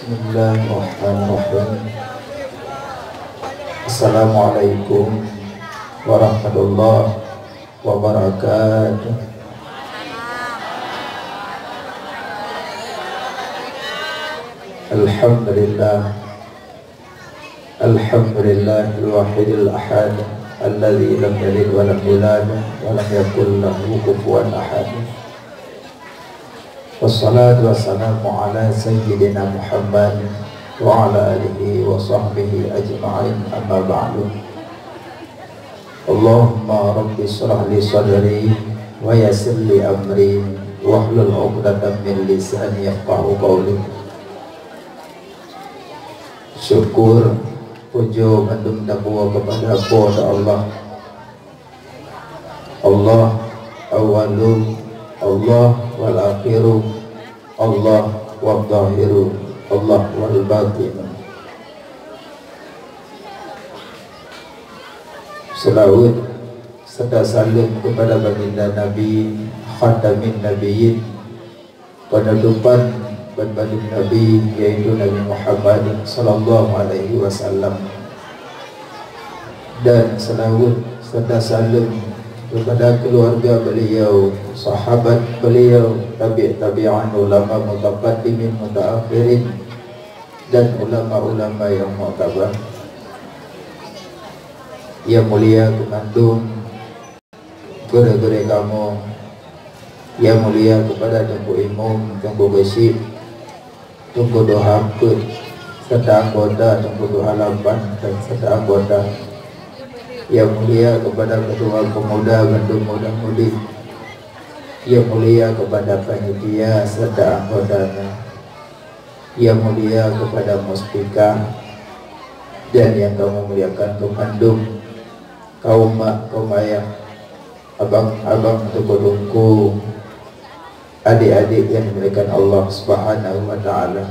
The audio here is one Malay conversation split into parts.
Bismillahirrahmanirrahim. Assalamualaikum warahmatullahi wabarakatuh. Alhamdulillah, alhamdulillahil wahidil ahad, alladzi lam yalid wa lam yulad wa lam yakul lahu kufuwan ahad. Wassalatu wassalamu ala sayyidina Muhammad wa ala alihi wa sahbihi ajma'in, amma ba'du. Allahumma rabbi shrah li sadri wa yassir li amri wahlul 'uqdatam min lisani yafqahu qawli. Syukur puja mendung takwa kepada Allah. Allah awalu, Allah wal akhiru, Allah wal zahiru, Allah wal batinu. Selawat serta salam kepada baginda Nabi Khatamin Nabiyyin, penutupan baginda Nabi yaitu Nabi Muhammad sallallahu alaihi wasallam, dan selawat serta salam kepada keluarga beliau, sahabat beliau, tabi'in, ulama mutaqaddimin, mutaakhirin, dan ulama-ulama yang mu'tabar. Yang mulia kemandung gere-gere kamu, yang mulia kepada Tengku Imam, Tengku Gesib, Tengku Doha Hamput, serta anggota Tengku Doha Lapan, dan serta anggota. Yang mulia kepada Ketua Pemuda Bandung Muda Mudi, yang mulia kepada panitia serta anggotanya, yang mulia kepada muspika, dan yang kamu muliakan kemandung, kaum mak, kaum ayah, abang-abang, tungku-tungku, adik-adik yang dimuliakan Allah Subhanahu wa ta'ala.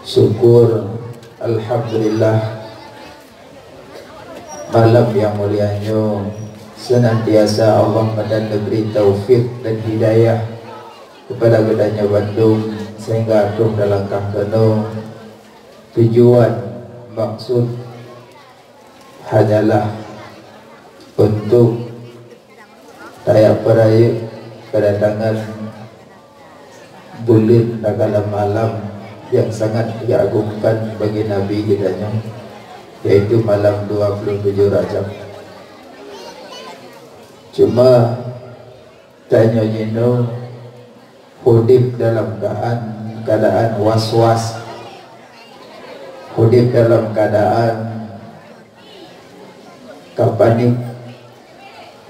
Syukur, alhamdulillah, malam yang mulianya senantiasa Allah memberi taufik dan hidayah kepada gedanya Bandung, sehingga atuh dalam kangkeno tujuan maksud hanyalah untuk tayak peraya kedatangan bulan dalam malam yang sangat diagungkan bagi Nabi kitanya, yaitu malam 27 Rajab. Cuma tanya jino hudib dalam keadaan was-was, hudib dalam keadaan kapanik,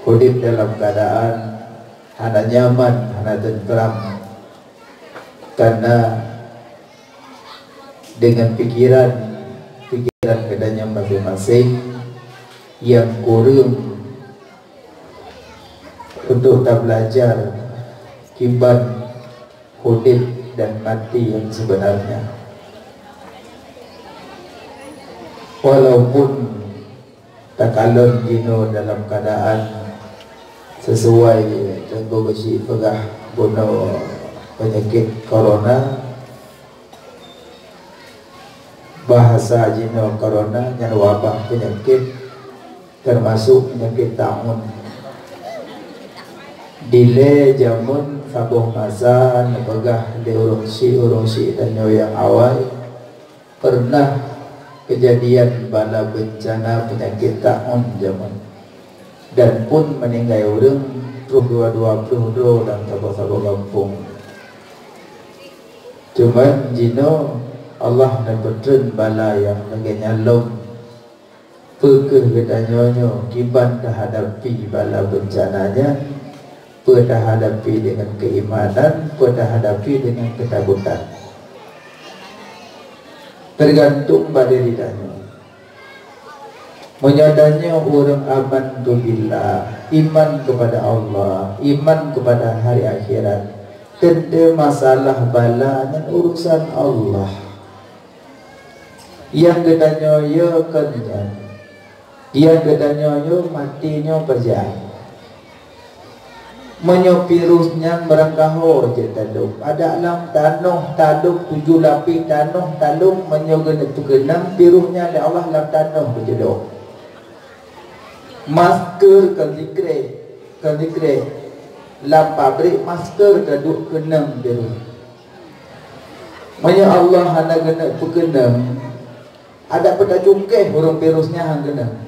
hudib dalam keadaan hana nyaman, hana tentram, karena dengan pikiran keadanya masing-masing yang kurang untuk tak belajar kibat hudib dan mati yang sebenarnya. Walaupun tak kalon jino dalam keadaan sesuai Tengku Gesib pegah bunuh penyakit corona, bahasa jino corona yang wabah penyakit, termasuk penyakit tahun delay jamun sabuh masa nepegah diurungsi dan yang awal pernah kejadian bala bencana penyakit tahun zaman, dan pun meninggal orang 22 dan sabuh kampung. Cuman jino Allah dan bertren bala yang neganya lom pekeh gedanya kiban dah hadapi bala bencananya, dah hadapi dengan keimanan, dah hadapi dengan ketakutan, tergantung pada dirinya. Menyadanya orang aman billah, iman kepada Allah, iman kepada hari akhirat, tentu masalah bala dan urusan Allah. Yang gedanya ya kerja, yang gedanya ya matinya kerja. Menyopirusnya merangkaho je taluk. Ada alam tanah taluk 7 lapis tanah taluk menyogena tu genam piruhnya oleh Allah dalam tanah berjedok. Masker kan zikre lam pabrik masker kaduk kenam piruh. Manya Allah hana gena tu genam. Ada pada cungkeh orang virusnya hang genam.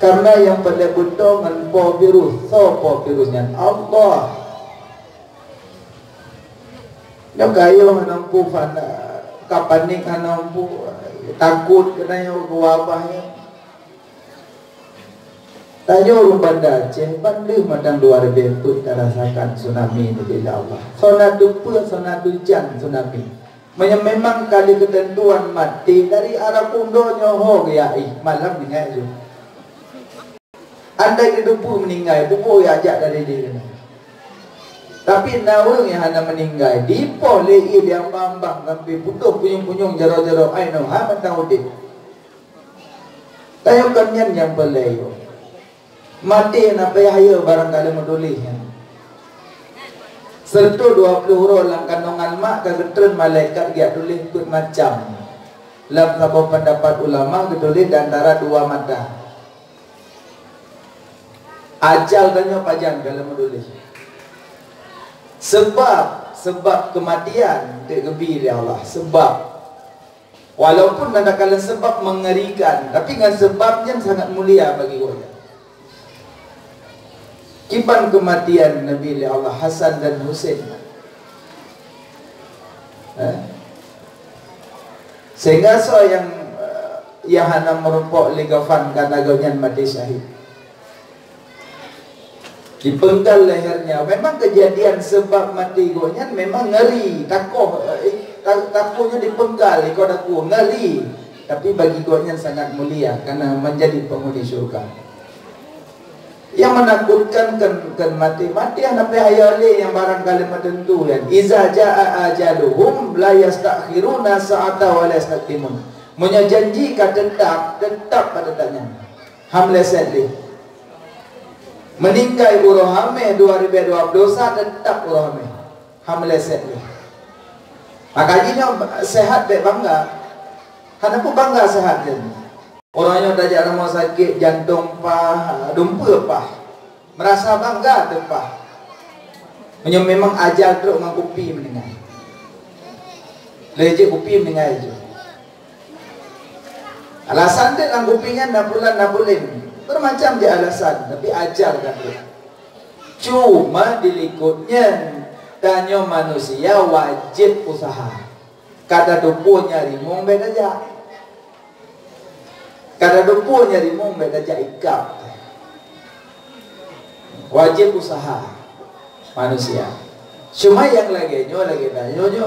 Karena yang pada betul menpo virus, so virusnya Allah. Yang kayo nampu fana kapan ni kan nampu takut kena yang wabahnya. Tanya orang Banda Aceh, banding madang 2000 pun tak rasakan tsunami ni bila Allah. Sonadu pun, sonadu jan tsunami. Memang kali ketentuan mati dari arah pundonya ho gayai malam dengar je. Andai kedepu meninggal, bubu ya ajak dari dia. Tapi naung yang hana meninggal, dipo lei yang bambang sampai putuh punyung-punyung jaro-jaro aino ha mentang udip. Tayo kanyan yang pelayo. Mati na payahaya barangkali menulisnya. Serta 20 huruf dalam kandungan mak kegetren malaikat dia tulis ikut macam. Dalam sebuah pendapat ulama ditulis di antara 2 mata. Ajal tanya pajang kalau menulis. Sebab kematian tergebi oleh Allah. Sebab walaupun ada kala sebab mengerikan, tapi dengan sebabnya sangat mulia bagi kita. Kiban kematian Nabi Allah Hasan dan Husain. Sehingga so yang hana merumpok ligafan karena gaunya mati syahid. Dipenggal lehernya. Memang kejadian sebab mati gonya memang ngeri, takutnya dipenggal ikut aku ngeri. Tapi bagi gonya sangat mulia karena menjadi penghuni syurga. Yang menakutkan kan mati anak ayale yang barangkali tertentu kan. Iza jaa ajaluhum la yastakhiruna sa'ata wa la yastaqdimun. Menjanji tetap pada tanya. Hamle sedih. Meninggal urohame 2021 tetap urohame hamleset ni. Makanya sehat baik bangga. Kenapa bangga sehat je? Orangnya dah jarang mau sakit jantung pah, dumpa pah. Merasa bangga tu pah. Memang ajal teruk dengan kopi meninggal. Lejek kopi meninggal je. Alasan dia dengan kopinya nak boleh. Bermacam je alasan, tapi ajar kan dia. Cuma dilikutnya tanya manusia wajib usaha. Kada dupu nyari mung beda aja. Kada dupu nyari mung beda aja ikap. Wajib usaha manusia. Cuma yang lagi tanya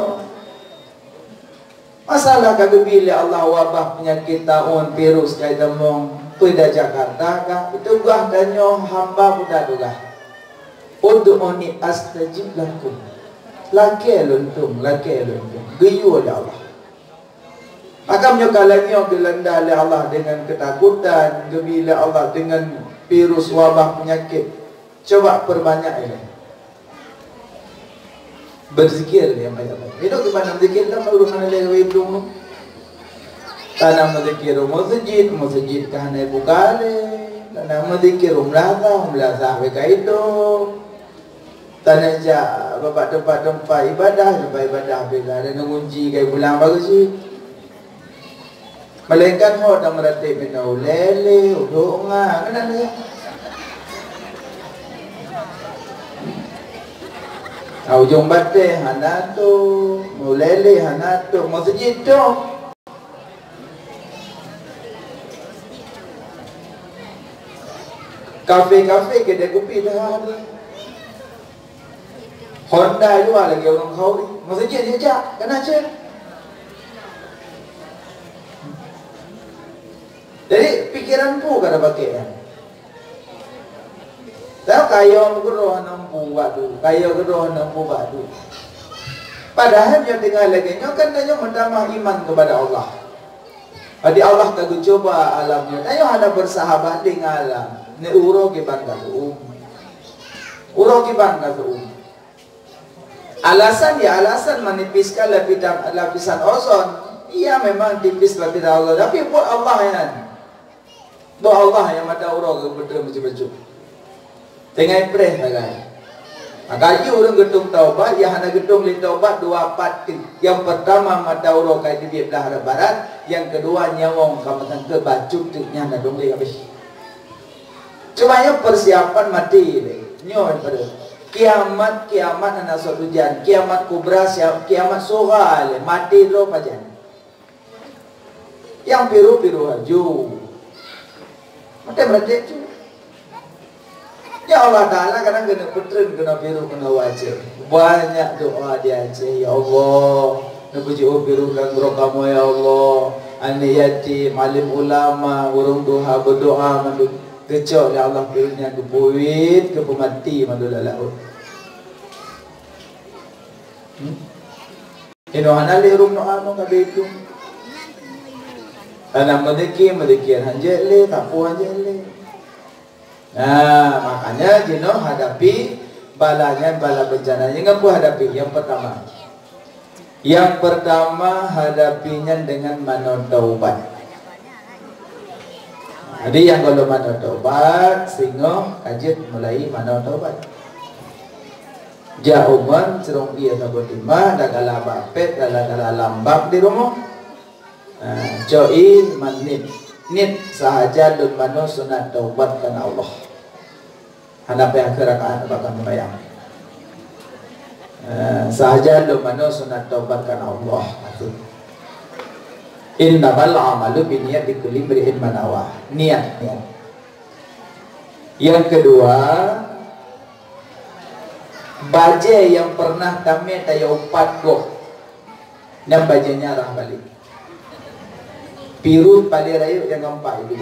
masalah kagak bila Allah wabah penyakit taun virus kayak demong pada Jakarta kah itu gah danyo hamba budak gah ud'uni astajib lakum laki luntung geyu oleh Allah. Maka menyokalanya gelanda oleh Allah dengan ketakutan gebila Allah dengan virus wabah penyakit. Coba perbanyak ini berzikir yang banyak-banyak. Itu gimana berzikir lah urusan lagi belum. Tanam berzikir masjid kahane bukale. Tanam berzikir umlazah mereka itu. Tanam ja bapak tempat ibadah bila ada ngunci kayak bulan bagus sih. Malaikat ho dah meratib minau lele udonga kan ada. Ujung bate hanato, mulele hanato, masjid tu. Kafe kedai kopi dah ada. Honda juga lagi orang kau ni. Masjid dia cak, kena cak. Jadi pikiran pun kada pakai kan. Tahu kayo geroh nampu batu, batu. Padahal dia tinggal lagi, kan dia menambah iman kepada Allah. Jadi Allah kagak coba alamnya. Dia ada bersahabat dengan alam. Ne uro ke bangga Urang kiban kata alasan ya alasan menipiskan lapisan ozon. Iya memang tipis lapisan ozon, tapi buat Allah ya. Buat Allah yang mata urang betul macam-macam. Tengah preh bagai. Maka orang gedung taubat, yang hana gedung li taubat dua part. Yang pertama mata urang kai di belah barat, yang kedua nyawong kamatan ke bacuk tuknya na dong li habis. Cuma yang persiapan mati nyon pada kiamat anak suatu jan, kiamat kubra, kiamat sughal, mati lo pajan. Yang biru haju. Mati tu. Ya Allah Ta'ala kadang kena putren, kena biru, kena wajah. Banyak doa dia aja. Ya Allah, napuji biru kan kamu ya Allah. Anak yatim, alim ulama, urung doa berdoa mandu kecok ya Allah birunya kepuit, kepemati mandu laut. Ino hanali urung doa no kabetu. Anak medekian hanjele, tapu hanjele. Nah, makanya jino hadapi balanya, bala bencananya ngapu hadapi. Yang pertama hadapinya dengan mano taubat. Jadi yang kalau mano taubat, singo kajit mulai mano taubat. Jauman serong dia sabotima, dagala bapet, dagala lambak di rumah. Join manit. Nit sahaja dun mano sunat taubat karena Allah. Hanap yang kerakaat bakal membayang. Sahaja dun mano sunat taubat karena Allah. Innamal amalu biniyat likulli imri'in ma nawa. Niat. Yang kedua, baje yang pernah kami tayo upat go. Yang bajenya arah balik. Pirut pada rayu yang empat itu.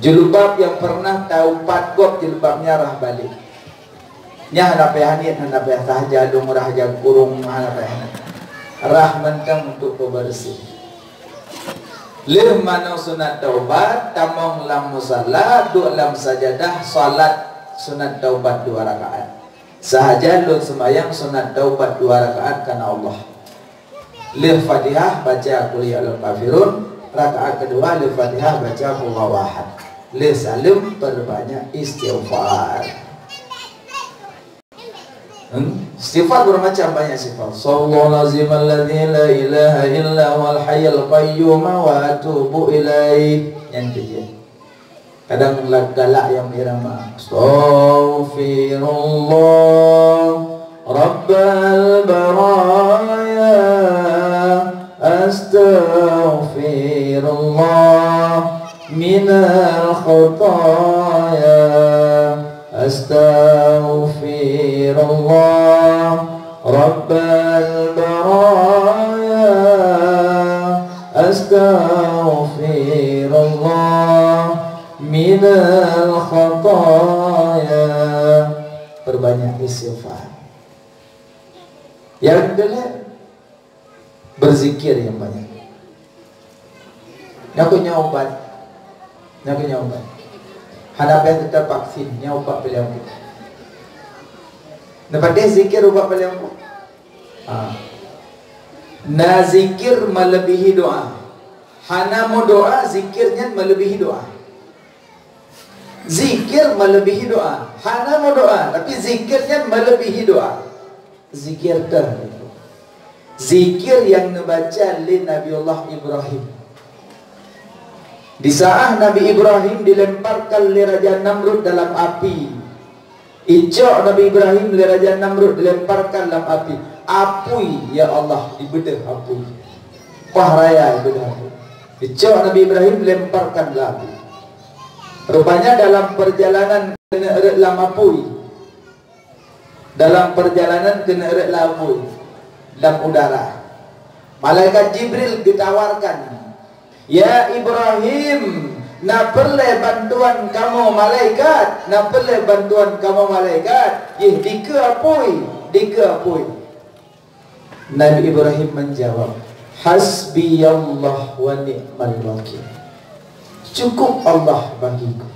Jilbab yang pernah tahu patgop jilbabnya rah balik. Nya hanapehanit hanapeh sahaja dong rah jag kurung hanapehanit. Rah mentang untuk bersih. Lih mana sunat taubat tamong lam musalla du lam sajadah salat sunat taubat 2 rakaat. Sahaja lu sembahyang sunat taubat 2 rakaat karena Allah. Lil Fatihah baca qul ya ayyuhal kafirun, rakaat kedua lil Fatihah baca qul huwallahu. Lil salim perbanyak istighfar. Sifat bermacam banyak sifat. Sallallahu azim alladzi la ilaha illa huwal hayyul qayyum wa atubu ilaih. Yang ketiga. Kadang galak yang irama. Astaghfirullah Rabbal baraya Astaghfirullah minal khotaya Astaghfirullah Rabbal baraya Astaghfirullah minal khotaya. Perbanyak istighfar. Yang kedua, berzikir yang banyak. Nyaku nyobat. Hadapi tetap vaksin, nyobat beliau. Dapat zikir ubah beliau. Nah zikir melebihi doa. Hana mau doa, zikirnya melebihi doa. Zikir melebihi doa. Hana mau doa, tapi zikirnya melebihi doa. Zikir zikir yang dibaca oleh Nabiullah Ibrahim. Di saat Nabi Ibrahim dilemparkan oleh Raja Namrud dalam api. Icok Nabi Ibrahim oleh Raja Namrud dilemparkan dalam api. Apui ya Allah dibedah apui. Pahraya dibedah apui. Icok Nabi Ibrahim dilemparkan dalam api. Rupanya dalam perjalanan kena eret dalam apui. Dalam perjalanan kena eret lampu dalam udara. Malaikat Jibril ditawarkan, ya Ibrahim, nak perlu bantuan kamu malaikat, nak perlu bantuan kamu malaikat. Dika apui. Nabi Ibrahim menjawab, hasbiyallah wa ni'mal wakil. Cukup Allah bagiku.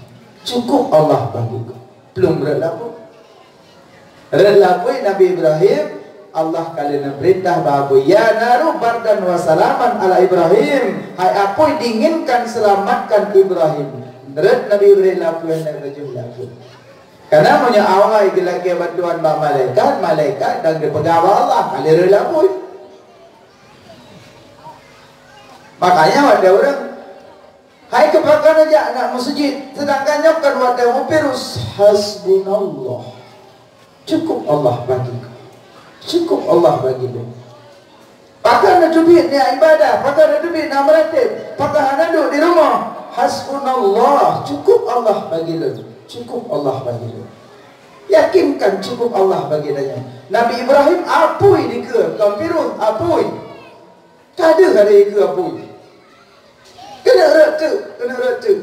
Belum berlaku. Relapui Nabi Ibrahim, Allah kalian perintah bahawa ya naru bardan wa salaman ala Ibrahim. Hai apoi dinginkan selamatkan Ibrahim. Red Nabi Ibrahim lapui nak rajul lapui. Karena punya awal lagi bantuan malaikat dan dipegawai Allah kalian relapui. Makanya ada orang hai kebakaran aja anak masjid, sedangkan nyokan wadah mupirus hasbunallah. Cukup Allah bagiku. Cukup Allah bagiku. Pakai ada duit ni ibadah, pakai ada duit nak meratib, pakai ada duduk di rumah. Hasbunallah, cukup Allah bagiku. Cukup Allah bagiku. Yakinkan cukup Allah baginya. Nabi Ibrahim apui dike, kampirun apui. Kada ke apui. Kena rata.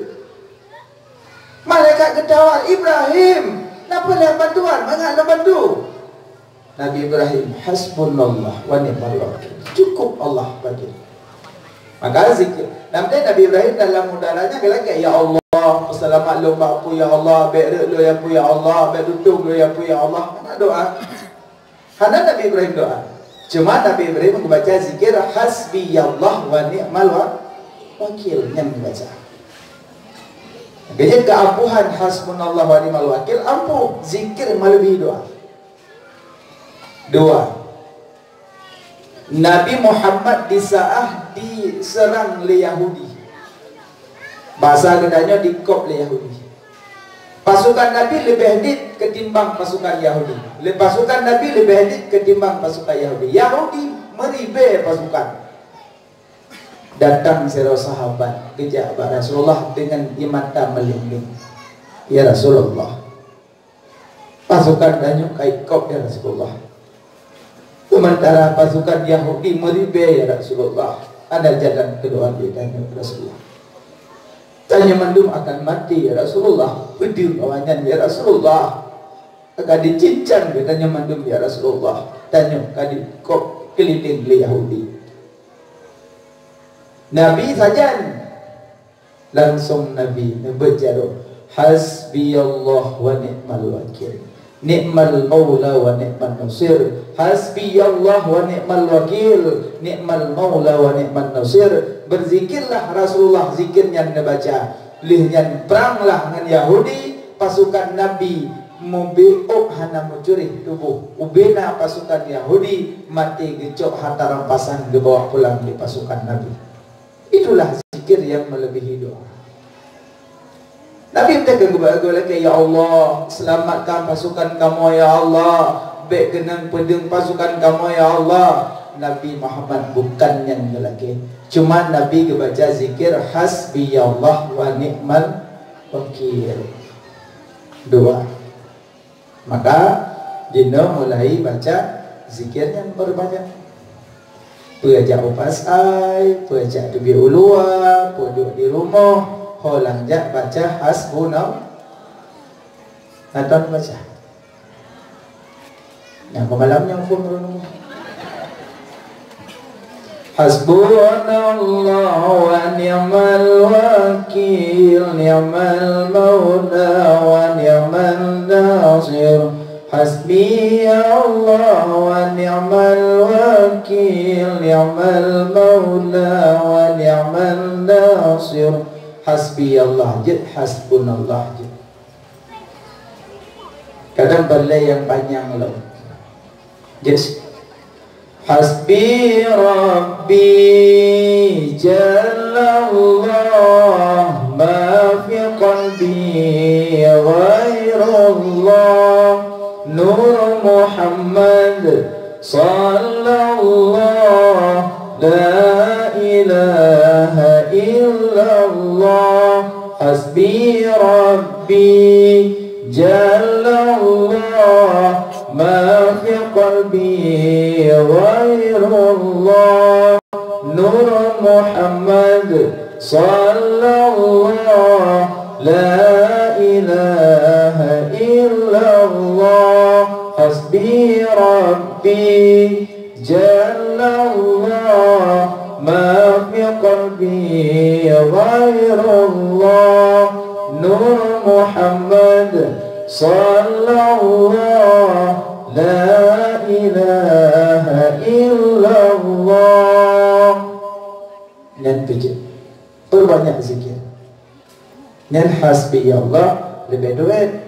Malaikat ketawa Ibrahim, kenapa nak bantuan? Mengapa bantu? Nabi Ibrahim, hasbunallah wa ni'mal wakil. Cukup Allah bagi. Maka zikir. Nanti Nabi Ibrahim dalam mudalanya bilang ya Allah, assalamualaikum apu ya Allah, baik lu ya pu ya Allah, baik tutung lu ya pu ya Allah. Mana doa? Hana Nabi Ibrahim doa. Cuma Nabi Ibrahim membaca zikir hasbiyallah wa ni'mal wakil yang membaca. Jadi keampuhan hasbunallah wa ni'mal wakil ampuh zikir melebihi doa. Dua, Nabi Muhammad diserang oleh Yahudi. Bahasa kedanya dikop oleh Yahudi. Pasukan Nabi lebih hadid ketimbang pasukan Yahudi. Pasukan Nabi lebih hadid ketimbang pasukan Yahudi. Yahudi meribe pasukan. Datang seorang sahabat kejak Rasulullah dengan mata melindung. Ya Rasulullah, pasukan banyak kaikop ya Rasulullah. Sementara pasukan Yahudi meribe ya Rasulullah. Ada jalan kedua dia tanya Rasulullah. Tanya mandum akan mati ya Rasulullah. Pedih lawannya ya Rasulullah. Akan dicincang dia tanya mandum ya Rasulullah. Tanya kadi kop keliling oleh Yahudi. Nabi saja langsung Nabi berjaru hasbiyallah wa ni'mal wakil. Ni'mal maula wa ni'mal nasir. Hasbiyallah wa ni'mal wakil. Ni'mal maula wa ni'mal nasir. Berzikirlah Rasulullah zikirnya baca. Lihnya peranglah dengan Yahudi. Pasukan Nabi membeok hana mencuri tubuh. Ubena pasukan Yahudi mati gecok harta rampasan dibawa pulang di pasukan Nabi. Itulah zikir yang melebihi doa. Nabi berkata kepada ya Allah, selamatkan pasukan kamu ya Allah, baik kenang pedang pasukan kamu ya Allah. Nabi Muhammad bukan yang lelaki. Cuma Nabi kebaca zikir hasbiyallah wa ni'mal wakil. Dua. Maka Dino mulai baca zikir yang berbanyak. Pejak upas ai, pejak dubi ulua, duduk di rumah, holang jak baca hasbunallah. Nonton baca. Yang malamnya pun renung. Hasbunallah wa ni'mal wakil, ni'mal maula wa ni'mal nasir. Hasbi Allah wa ni'mal wakil, ni'mal maula wa ni'mal nasir. Hasbi Allah je, hasbunallah je. Kadang balai yang panjang loh. Just hasbi rabbi jalallah ma fi qalbi ghairullah. Nur Muhammad sallallahu la ilaha illallah. Hasbi rabbi jalallah ma fi qalbi ghairullah. Nur Muhammad sallallahu la ilaha illallah. Hasbi rabbi jalallah ma fi qalbi ghairullah. Nur Muhammad Sallallahu la ilaha illallah. Nyan kecil perbanyak zikir. Nyan hasbi Allah lebih duit.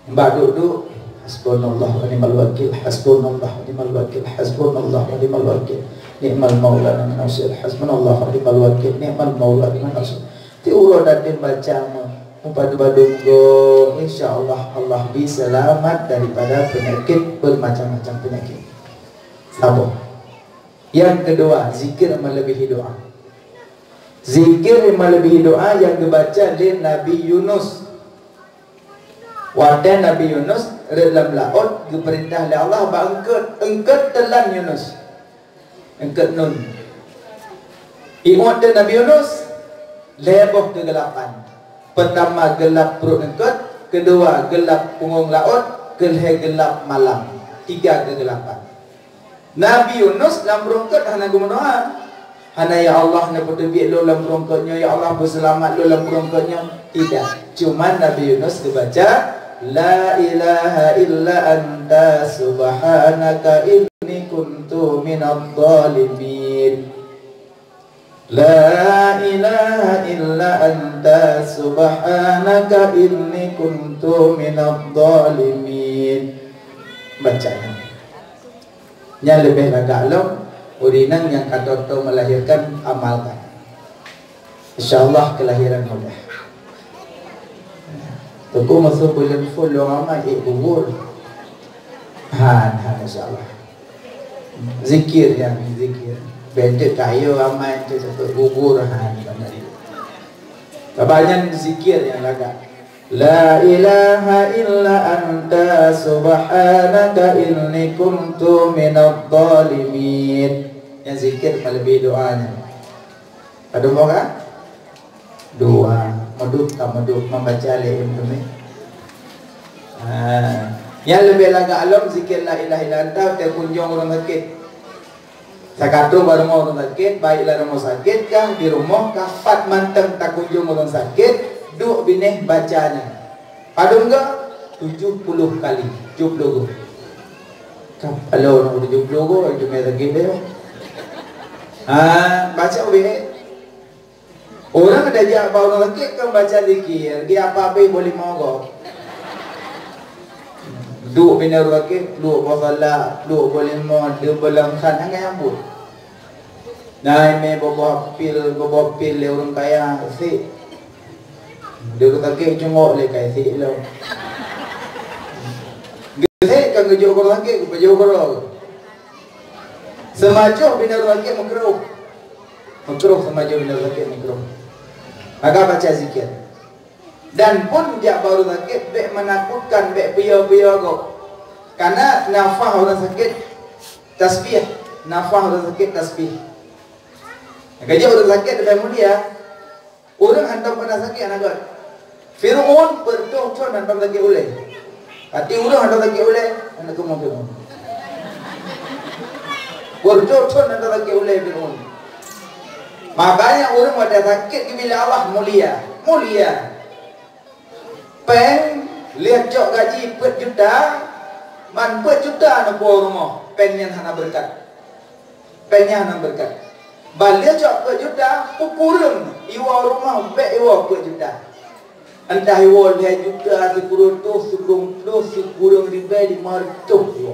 Mbak duduk hasbunallah wa ni'mal wakil, hasbunallah wa ni'mal wakil, hasbunallah wa ni'mal wakil, ni'mal maula wa ni'mal nasir, hasbunallah wa ni'mal wakil, ni'mal maula wa ni'mal nasir. Ti ulo datin baca Padu-padu go, insyaallah Allah bisa selamat daripada penyakit bermacam-macam penyakit. Satu. Yang kedua, zikir melebihi doa. Zikir melebihi doa yang dibaca oleh Nabi Yunus. Wadah Nabi Yunus dalam laut diperintah oleh Allah engket telan Yunus. Engket nun. Ingat Nabi Yunus leboh kegelapan. Pertama gelap perut engkut, kedua gelap punggung laut, gelap malam. 3 kegelapan. Nabi Yunus dalam perungkut hana gumendoa. Hana ya Allah na pedebik lo dalam perungkutnya, ya Allah berselamat lo dalam perungkutnya. Tidak. Cuma Nabi Yunus dibaca la ilaha illa anta subhanaka inni kuntu minadh dhalimin. La ilaha illa anta subhanaka inni kuntu minadh dhalimin. Bacanya yang lebih lagak urinang yang kata melahirkan amalkan. InsyaAllah kelahiran mudah. Tuku masuk bulan full ramai kubur. InsyaAllah. Zikir yang zikir. Bendek kayu ramai tu satu kubur kebanyakan zikir yang lagak. La ilaha illa anta subhanaka inni kuntu minadh dhalimin. Yang zikir lebih doanya. Ada mau kan? Doa, meduk tak meduk membaca alim tu ni. Yang lebih lagak alam zikir la ilaha illa anta te kunjung orang sakit. Sakatu baru mau orang sakit, baiklah rumah sakit kah di rumah kah fat manteng tak kunjung orang sakit, duk binih bacanya. Padu enggak 70 kali, 70 go. Kalau orang 70 go, cuma sakit dia. Baca binih. Orang ada jak bawa orang sakit kan baca zikir, dia apa-apa boleh mau go. Duk bina rakit, duk basalah, duk boleh mau, dia belangkan angin ambut. Nah, ini bawa pil le orang kaya si. Dia kata ke cungok le kaya si lo. Gede kan gejo orang sakit, gejo orang. Semaju bina rakit makruh. Makruh semaju bina rakit makruh. Maka baca zikir. Dan pun dia baru sakit, bek menakutkan, bek biar-biar kok. Karena nafah orang sakit tasbih, nafah orang sakit tasbih. Kerja orang sakit lebih mulia. Orang hantam pada sakit anak. Fir'aun bertuh-tuh hantam sakit oleh. Hati orang hantam sakit oleh anak kemau Fir'aun. Bertuh-tuh hantam sakit oleh Fir'aun. Makanya orang pada sakit bila Allah mulia, mulia. Peng lihat jok gaji 4 juta, man 4 juta nak buat rumah, pengnya hana berkat, pengnya hana berkat. Balik jok 4 juta, pukurung iwa rumah, bek iwa 4 juta. Entah iwa 2 juta, 10 tu, 10 ribu di marcuh iwa.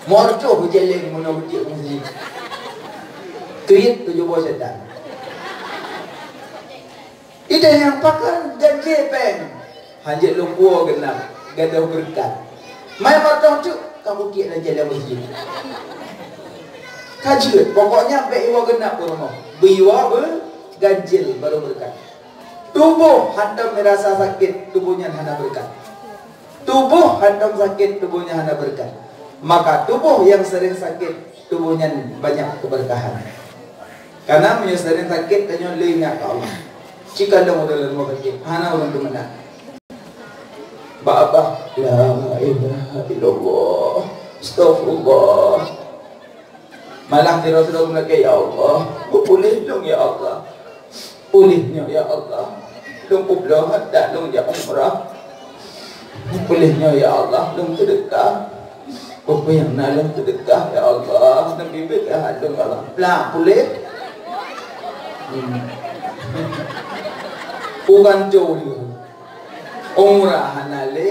Marcuh berjalan mana butik masjid. Tweet 7 buah setan. Ida yang pakai janji pen. Hajat lumpur genap, gadah berkat. Mai matang tu kamu kira dan jalan masjid. Kaji, pokoknya be iwa genap rumah. Biwa ganjil baru berkat. Tubuh hantam merasa sakit, tubuhnya hana berkat. Tubuh hantam sakit, tubuhnya hana berkat. Maka tubuh yang sering sakit, tubuhnya banyak keberkahan. Karena menyesal sakit hanya ingat Allah. Jika ada modal dalam sakit, hana orang tu mana? Bapa, la ilaha illallah, astaghfirullah. Malam di Rasulullah mengatakan, ya Allah, pulih dong ya Allah, pulihnya ya Allah, dong pulih hatta dong ya umrah, Bolehnya ya Allah, lem sedekah. Apa yang nak lem sedekah ya Allah, Nabi berkah dong Allah. Lah boleh. Bukan jauh. Umrah hanale.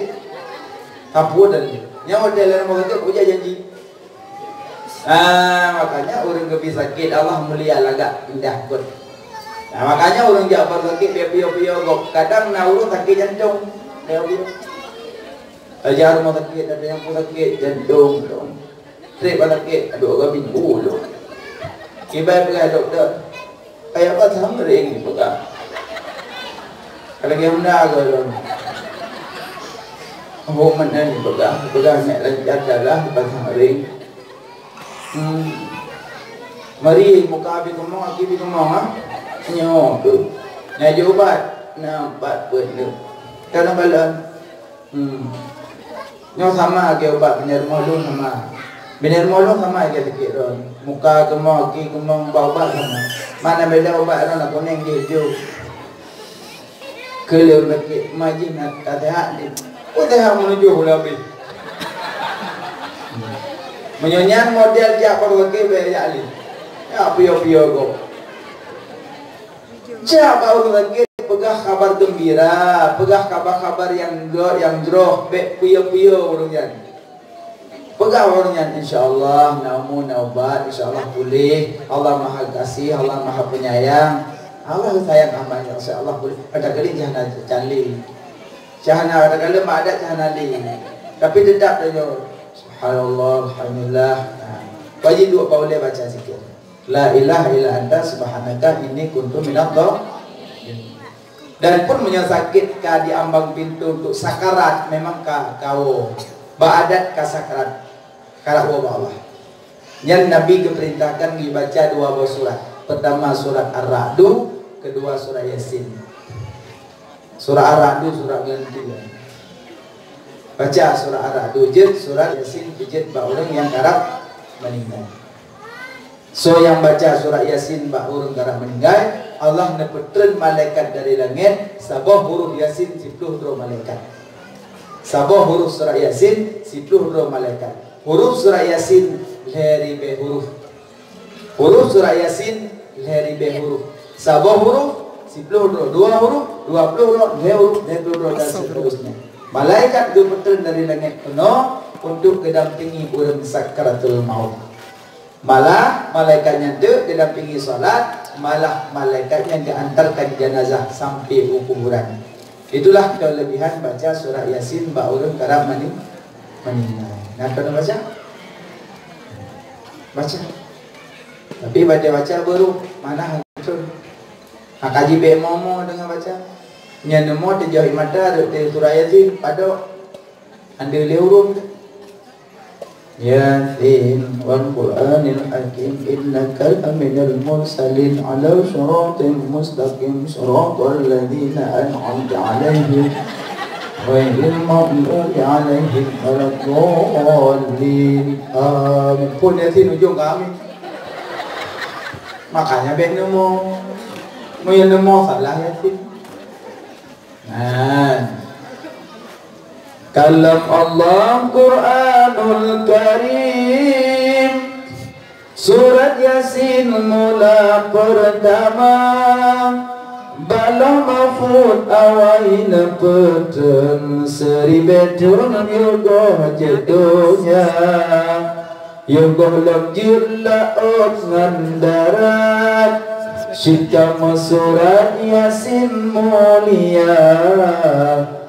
Apa dah ni? Yang hotel yang mau kerja, ujar janji. Makanya orang kebi sakit Allah mulia lagak indah kot. Makanya orang Jawa sakit piyo-piyo kok. Kadang nauru sakit jantung. Ajar mau sakit, ada yang mau sakit jantung, trip sakit, ada orang bingung loh. Kibai pergi doktor, kayak apa sama ring ni pegang. Kalau dia hendak ke loh, oh mana ni pegang nak lancar dah pasang ring. Mari muka habis kemau, aki habis kemau nyok tu. Nak ubat, nampak pun tu. Kadang balan. Nyo sama ke ubat bener molong sama. Bener molong sama ke sikit ron. Muka kemau, aki kemau ubat sama. Mana beda ubat ron nak kuning hijau. Kelur lagi majin hati ni. Oh dah menuju lebih. Menyonyan model Jaafar lagi banyak ali. Ya piyo-piyo go. Jaafar lagi pegah kabar gembira, pegah kabar-kabar yang jroh, piyo-piyo orangnya. Pegah orangnya insyaallah namun naubat insyaallah boleh. Allah Maha Kasih, Allah Maha Penyayang. Allah sayang hamba-Nya insyaallah boleh. Ada kali jangan cali. Jangan ada kali mak ada jangan ali. Tapi tetap dia subhanallah, alhamdulillah. Wajib dua boleh baca zikir. La ilaha illa anta subhanaka inni kuntu minadh dhalimin. Dan pun menyakit ka di ambang pintu untuk sakarat memang kau ba'adat ka sakarat kala Allah. Yang Nabi keperintahkan dibaca dua buah surat. Pertama surat Ar-Ra'd, kedua surah Yasin. Surah Ar-Ra'd surah ganti. Baca surah Ar-Ra'd jid, surah Yasin jid ba orang yang karap meninggal. So yang baca surah Yasin ba orang karap meninggal, Allah nepetren malaikat dari langit, sabah huruf Yasin 10 malaikat. Sabah huruf surah Yasin 10 malaikat. Huruf surah Yasin lehri be huruf. Huruf surah Yasin lehri be huruf. Sabah huruf 10 dua huruf, 20 huruf, 20 huruf dan seterusnya. Malaikat nepetren dari langit penuh untuk kedampingi orang sakaratul maut. Malah malaikatnya didampingi salat, malah malaikatnya diantarkan jenazah sampai kuburan. Itulah kelebihan baca surah Yasin ba orang karap meninggal. Nak kena baca? Baca. Tapi baca baru mana hancur. Kaji be momo dengan baca. Nya nemo terjauh mata dari surah Yasin pada anda leurun. Yasin wal Qur'anil Hakim innaka laminal mursalin ala siratin mustaqim siratal ladzina an'amta 'alaihim ghairil maghdubi 'alaihim waladdallin. Pun Yasin ujung kami. Makanya ben nemo. Mau nemo salah Yasin. Nah Kalam Allah Quranul Karim Surat Yasin mula pertama Bala mafud awaina peten Seribetun yogoh jedonya Yogoh lamjir laot ngandarat Syikam surat Yasin mulia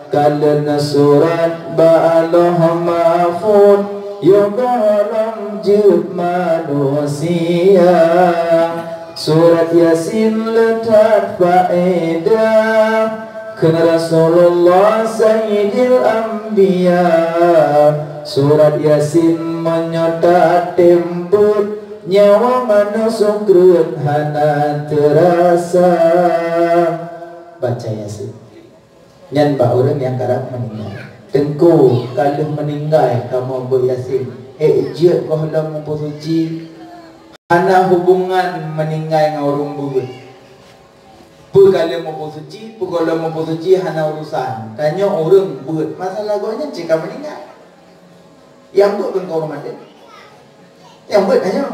Kalana surat ba'aloh ma'afud Yogalam jud manusia Surat Yasin letak faedah Kena Rasulullah Sayyidil Anbiya Surat Yasin menyata temput Nyawa manusia kerut hana terasa. Baca Yasin Nyan ba orang yang karap meninggal. Tengku kalau meninggal kamu beryasin. Ejek kau hendak mempersuci. Hana hubungan meninggal dengan orang buat. Pegala mau suci, pegala mau suci hana urusan. Tanya orang buat masalah gonya jika meninggal. Yang buat kan kau rumah dia. Yang buat tanya.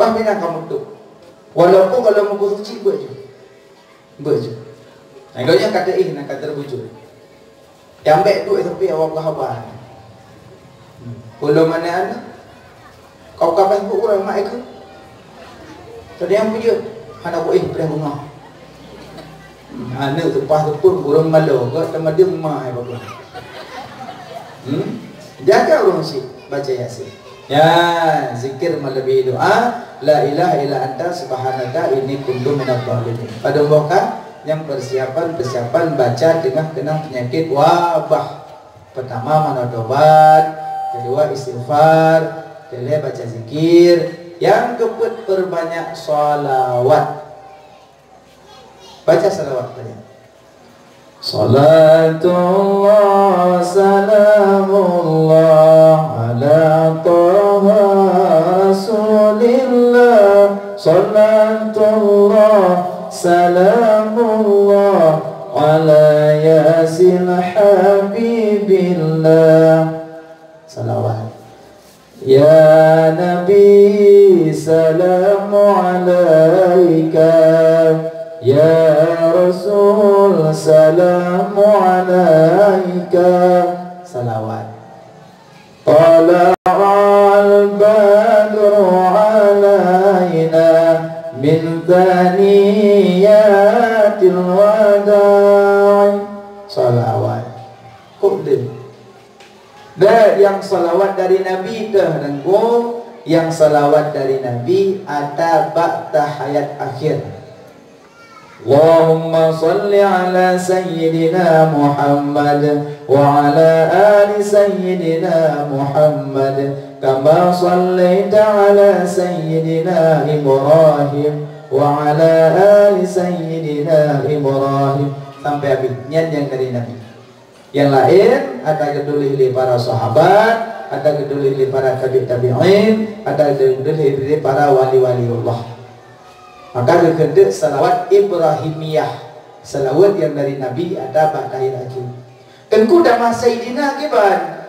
Bah mina kamu tu. Walaupun kalau mau suci buat je. Buat je. Nah gonya kata nak kata terbujur. Yang baik tu tapi awak berhabar. Kalau mana ada? Kau kapan buat orang mak ikut? Tadi yang punya. Anak buat perih rumah. Anak lepas tu pun orang malu. Kau sama dia rumah apa-apa. Jaga orang si baca Yasin. Ya, zikir melebihi doa. La ilaha illa anta subhanaka inni kuntu minadh dhalimin. Pada muka yang persiapan baca dengan kena penyakit wabah. Pertama mana obat, kedua istighfar, ketiga baca zikir. Yang keempat perbanyak salawat. Baca salawat tadi. Salatullah salamullah ala taha rasulillah. Salatullah salamullah ala yasin habibillah. Salawat. Ya Nabi salamu alaika. Ya Rasul salamu alaika. Salawat. Tala'al badru alaina min thaniyatil wada'i. Salawat. Qudin. Dan yang salawat dari Nabi dahulu, yang salawat dari Nabi ada ba'da hayat akhir. Allahumma salli ala sayyidina Muhammad wa ala ali sayyidina Muhammad kama sallaita ala sayyidina Ibrahim wa ala ali sayyidina Ibrahim sampai habis. Niat yang dari Nabi. Yang lain ada keduli oleh para sahabat, ada keduli oleh para tabi'in, ada keduli oleh para wali-wali Allah. Maka kedua salawat Ibrahimiyah, salawat yang dari Nabi ada ba'dahil akhir. Tengku damah Sayyidina kiban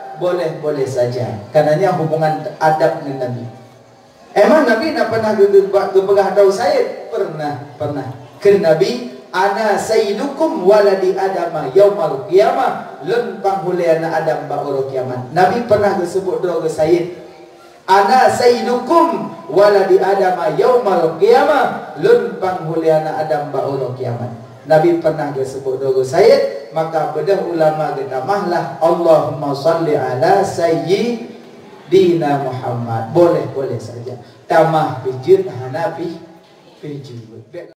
boleh saja, karenanya hubungan adab dengan Nabi. Emang Nabi nak pernah kepegah tahu Sayyid? Pernah. Ke Nabi ana sayyidukum waladi adama yaumal qiyamah lun panghuliana adam ba'ura kiamat. Nabi pernah disebut doa ke Sayyid. Ana sayyidukum waladi adama yaumal qiyamah lun panghuliana adam ba'ura kiamat. Nabi pernah disebut doa ke Sayyid, maka bedah ulama kita mahlah Allahumma salli ala sayyidina Muhammad. Boleh saja. Tamah pijit hanafi pijit.